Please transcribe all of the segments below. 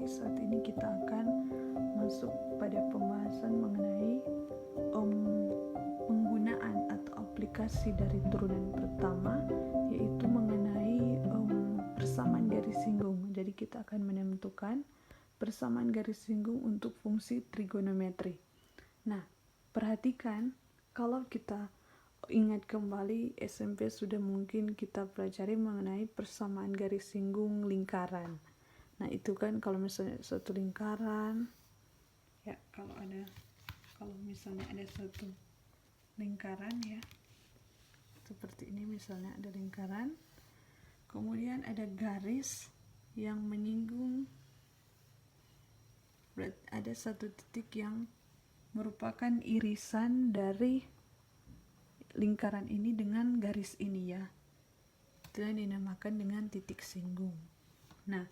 saat ini kita akan masuk pada pembahasan mengenai penggunaan atau aplikasi dari turunan pertama, yaitu mengenai persamaan garis singgung. Jadi kita akan menentukan persamaan garis singgung untuk fungsi trigonometri. Nah, perhatikan kalau kita ingat kembali SMP sudah mungkin kita pelajari mengenai persamaan garis singgung lingkaran. Nah, itu kan kalau misalnya suatu lingkaran, ya kalau misalnya ada suatu lingkaran ya, seperti ini misalnya ada lingkaran, kemudian ada garis yang menyinggung, berarti ada satu titik yang merupakan irisan dari lingkaran ini dengan garis ini ya. Itu yang dinamakan dengan titik singgung. Nah,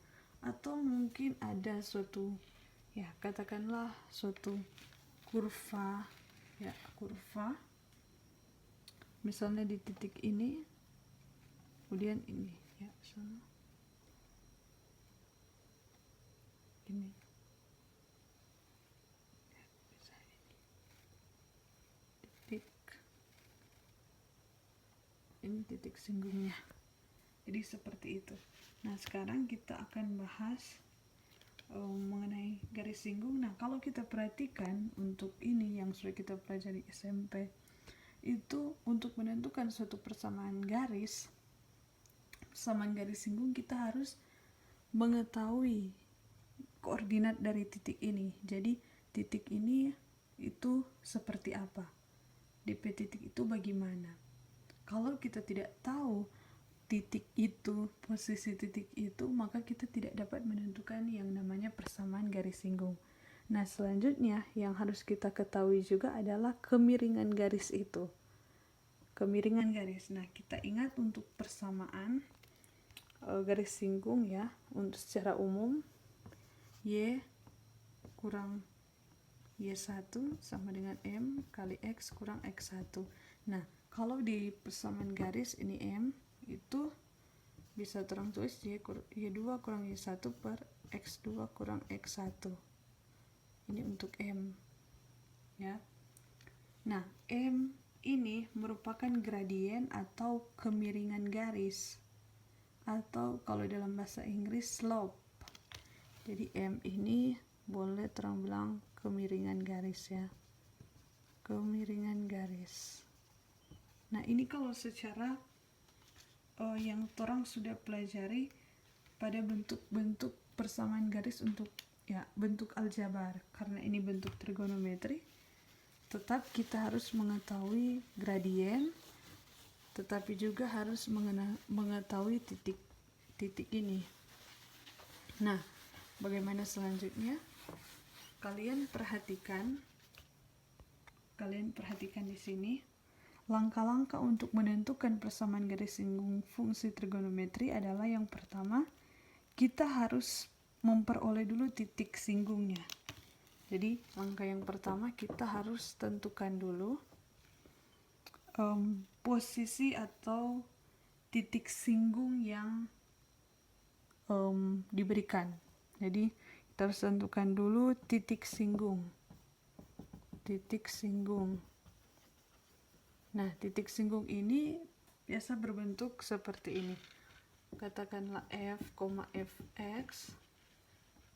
atau mungkin ada suatu, ya katakanlah suatu kurva, ya kurva. Misalnya di titik ini, kemudian ini, ya misalnya ini. Ini titik singgungnya. Jadi seperti itu. Nah, sekarang kita akan bahas mengenai garis singgung. Nah, kalau kita perhatikan untuk ini yang sudah kita pelajari SMP, itu untuk menentukan suatu persamaan garis singgung, kita harus mengetahui koordinat dari titik ini. Jadi titik ini itu seperti apa, DP titik itu bagaimana. Kalau kita tidak tahu titik itu, posisi titik itu, maka kita tidak dapat menentukan yang namanya persamaan garis singgung. Nah, selanjutnya yang harus kita ketahui juga adalah kemiringan garis itu. Kemiringan garis. Nah, kita ingat untuk persamaan garis singgung ya, untuk secara umum Y kurang Y1 sama dengan M kali X kurang X1. Nah, kalau di persamaan garis ini M, itu bisa terang tulis Y2 kurang Y1 per X2 kurang X1. Ini untuk M ya. Nah, M ini merupakan gradien atau kemiringan garis, atau kalau dalam bahasa Inggris slope. Jadi M ini boleh terang bilang kemiringan garis ya, kemiringan garis. Nah, ini kalau secara yang orang sudah pelajari pada bentuk-bentuk persamaan garis untuk ya bentuk aljabar, karena ini bentuk trigonometri, tetap kita harus mengetahui gradien, tetapi juga harus mengetahui titik ini. Nah, bagaimana selanjutnya? Kalian perhatikan di sini. Langkah-langkah untuk menentukan persamaan garis singgung fungsi trigonometri adalah yang pertama, kita harus memperoleh dulu titik singgungnya. Jadi langkah yang pertama kita harus tentukan dulu posisi atau titik singgung yang diberikan. Jadi kita harus tentukan dulu titik singgung. Nah, titik singgung ini biasa berbentuk seperti ini. Katakanlah F, Fx,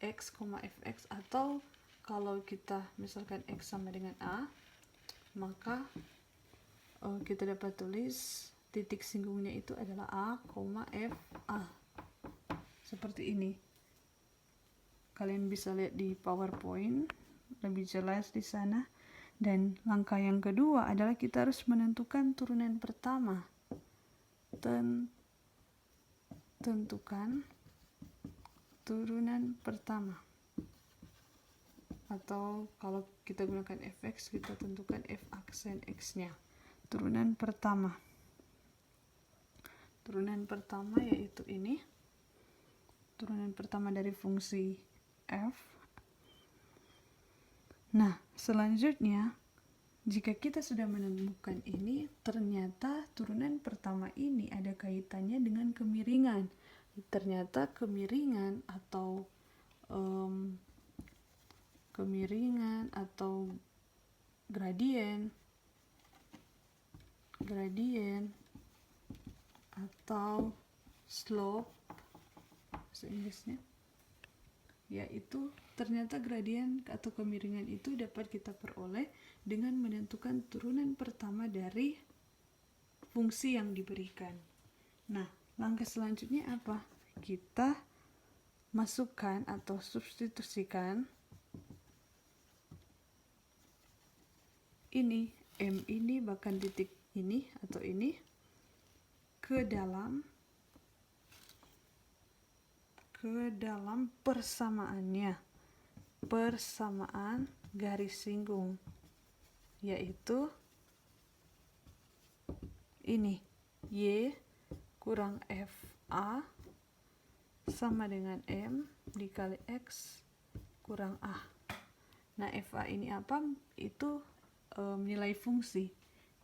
X, Fx, atau kalau kita misalkan X sama dengan A, maka kita dapat tulis titik singgungnya itu adalah A, Fa. Seperti ini. Kalian bisa lihat di PowerPoint, lebih jelas di sana. Dan langkah yang kedua adalah kita harus menentukan turunan pertama. Tentukan turunan pertama. Atau kalau kita gunakan fx, kita tentukan f aksen x-nya. Turunan pertama. Turunan pertama yaitu ini. Turunan pertama dari fungsi f. Nah, selanjutnya, jika kita sudah menemukan ini, ternyata turunan pertama ini ada kaitannya dengan kemiringan. Ternyata kemiringan atau kemiringan atau gradien atau slope bahasa Inggrisnya, yaitu ternyata gradien atau kemiringan itu dapat kita peroleh dengan menentukan turunan pertama dari fungsi yang diberikan. Nah, langkah selanjutnya apa? Kita masukkan atau substitusikan ini, M ini bahkan titik ini atau ini ke dalam persamaan garis singgung, yaitu ini Y kurang FA sama dengan M dikali X kurang A. Nah, FA ini apa? Itu nilai fungsi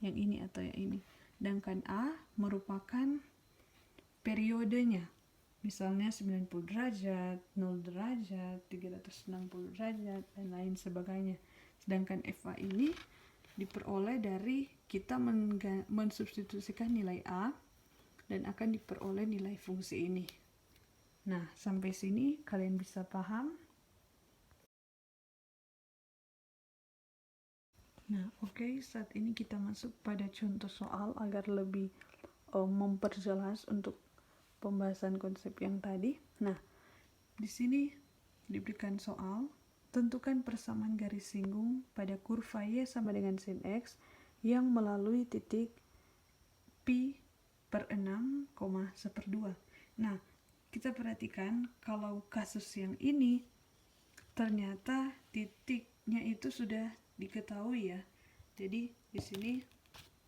yang ini atau yang ini. Sedangkan A merupakan periodenya. Misalnya 90 derajat, 0 derajat, 360 derajat, dan lain sebagainya. Sedangkan FA ini diperoleh dari kita mensubstitusikan nilai A dan akan diperoleh nilai fungsi ini. Nah, sampai sini kalian bisa paham? Nah, oke, saat ini kita masuk pada contoh soal agar lebih memperjelas untuk pembahasan konsep yang tadi. Nah, di sini diberikan soal, tentukan persamaan garis singgung pada kurva Y sama dengan sin X yang melalui titik pi per 6, 1/2. Nah, kita perhatikan kalau kasus yang ini ternyata titiknya itu sudah diketahui ya. Jadi di sini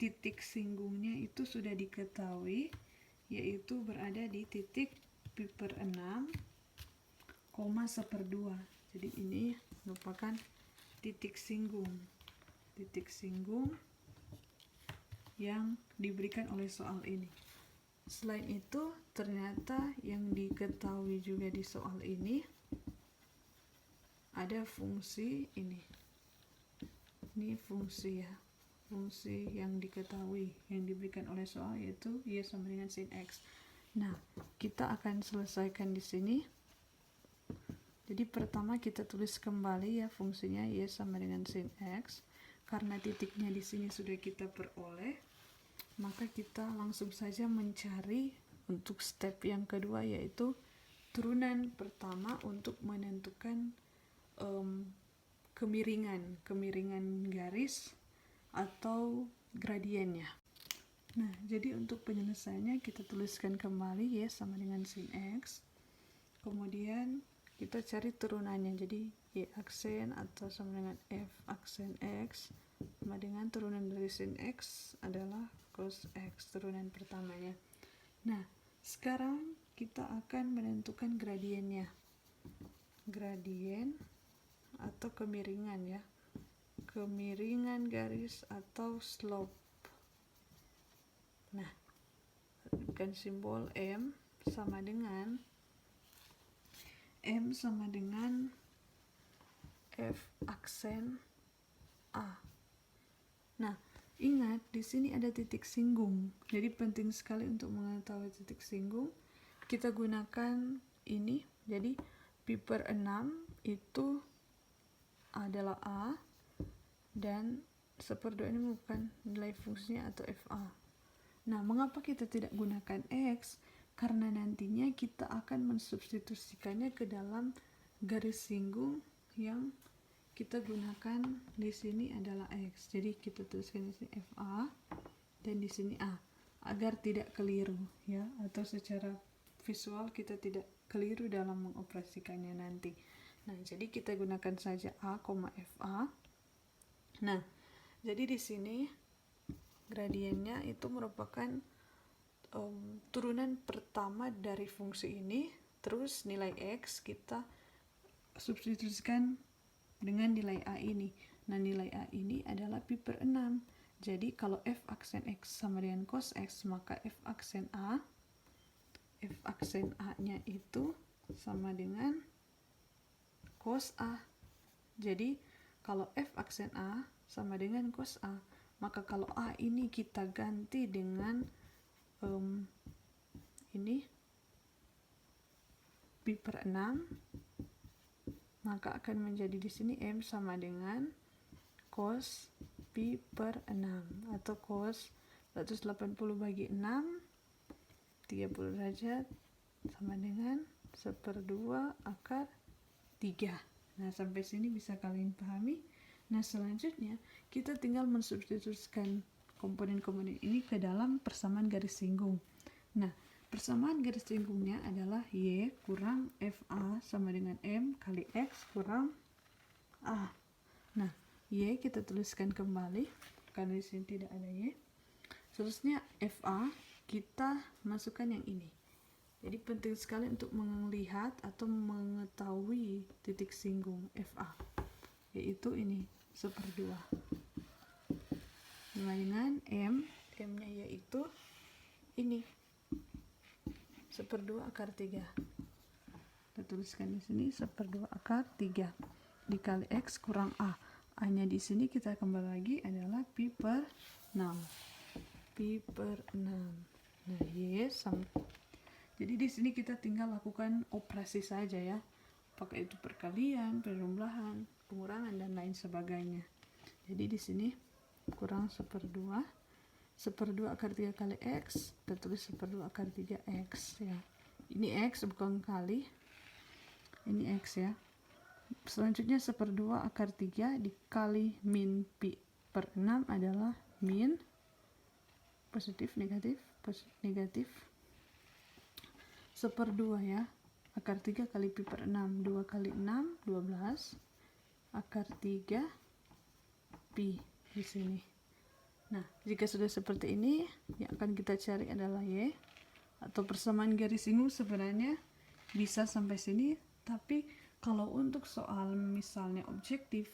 titik singgungnya itu sudah diketahui, yaitu berada di titik pi per 6, 1/2. Jadi ini merupakan titik singgung yang diberikan oleh soal ini. Selain itu, ternyata yang diketahui juga di soal ini ada fungsi ini. Ini fungsi ya. Fungsi yang diketahui yang diberikan oleh soal yaitu Y sama dengan sin X. Nah, kita akan selesaikan di sini. Jadi pertama kita tulis kembali ya fungsinya Y sama dengan sin X. Karena titiknya di sini sudah kita peroleh, maka kita langsung saja mencari untuk step yang kedua, yaitu turunan pertama untuk menentukan kemiringan garis atau gradiennya. Nah, jadi untuk penyelesaiannya kita tuliskan kembali Y sama dengan sin X. Kemudian kita cari turunannya. Jadi Y aksen atau sama dengan F aksen X sama dengan turunan dari sin X adalah cos X, turunan pertamanya. Nah, sekarang kita akan menentukan gradiennya. Gradien atau kemiringan ya. Kemiringan garis atau slope. Nah, dengan simbol M sama dengan F aksen A. Nah, ingat di sini ada titik singgung. Jadi penting sekali untuk mengetahui titik singgung. Kita gunakan ini. Jadi pi per 6 itu adalah A dan 1/2 ini bukan nilai fungsinya atau FA. Nah, mengapa kita tidak gunakan X? Karena nantinya kita akan mensubstitusikannya ke dalam garis singgung yang kita gunakan di sini adalah X. Jadi kita tuliskan di sini FA dan di sini A agar tidak keliru ya, atau secara visual kita tidak keliru dalam mengoperasikannya nanti. Nah, jadi kita gunakan saja A, FA. Nah, jadi di sini gradiennya itu merupakan turunan pertama dari fungsi ini, terus nilai X kita substitusikan dengan nilai A ini. Nah, nilai A ini adalah pi per 6. Jadi kalau F aksen X sama dengan cos X, maka F aksen A nya itu sama dengan cos A. Jadi kalau F aksen A sama dengan cos A, maka kalau A ini kita ganti dengan ini pi per 6, maka akan menjadi di sini M sama dengan cos pi per 6 atau cos 180 bagi 6 30 derajat sama dengan 1/2 akar 3. Nah, sampai sini bisa kalian pahami. Nah, selanjutnya kita tinggal mensubstitusikan komponen-komponen ini ke dalam persamaan garis singgung. Nah, persamaan garis singgungnya adalah Y kurang FA sama dengan M kali X kurang A. Nah, Y kita tuliskan kembali karena di sini tidak ada Y. Seterusnya FA kita masukkan yang ini. Jadi penting sekali untuk melihat atau mengetahui titik singgung FA, yaitu ini 1/2 sama dengan M-nya yaitu ini 1/2 akar 3. Kita tuliskan di sini 1/2 akar 3 dikali X kurang A. A-nya di sini kita kembali lagi adalah pi per 6. Pi per 6. Nah, Y sama. Jadi di sini kita tinggal lakukan operasi saja ya. Apakah itu perkalian, penjumlahan, pengurangan dan lain sebagainya. Jadi di sini kurang 1/2. 1/2 akar 3 kali X, kita tulis 1/2 akar 3X ya. Ini X bukan kali. Ini X ya. Selanjutnya 1/2 akar 3 dikali min pi per 6 adalah min positif negatif 1/2 ya. Akar 3 kali pi per 6, 2 kali 6 12 akar 3 pi di sini. Nah, jika sudah seperti ini, yang akan kita cari adalah Y atau persamaan garis singgung. Sebenarnya bisa sampai sini, tapi kalau untuk soal misalnya objektif,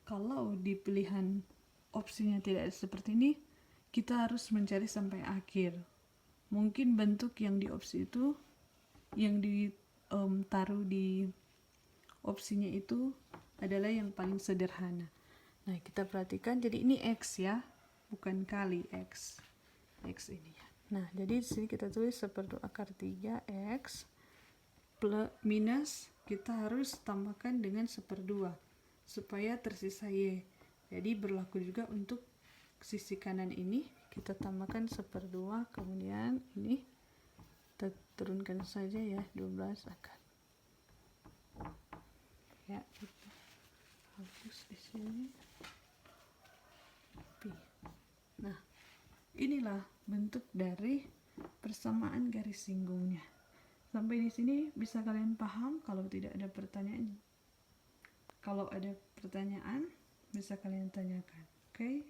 kalau di pilihan opsinya tidak seperti ini, kita harus mencari sampai akhir. Mungkin bentuk yang di opsi itu, yang ditaruh di opsinya itu adalah yang paling sederhana. Nah, kita perhatikan, jadi ini X ya, bukan kali X ini ya. Nah, jadi di sini kita tulis 1/2 akar 3X plus minus, kita harus tambahkan dengan 1/2 supaya tersisa Y. Jadi berlaku juga untuk sisi kanan ini, kita tambahkan 1/2, kemudian ini kita turunkan saja ya, 12 akar. Ya, kita hapus di sini pi. Nah, inilah bentuk dari persamaan garis singgungnya. Sampai di sini bisa kalian paham? Kalau tidak ada pertanyaan, kalau ada pertanyaan bisa kalian tanyakan. Oke?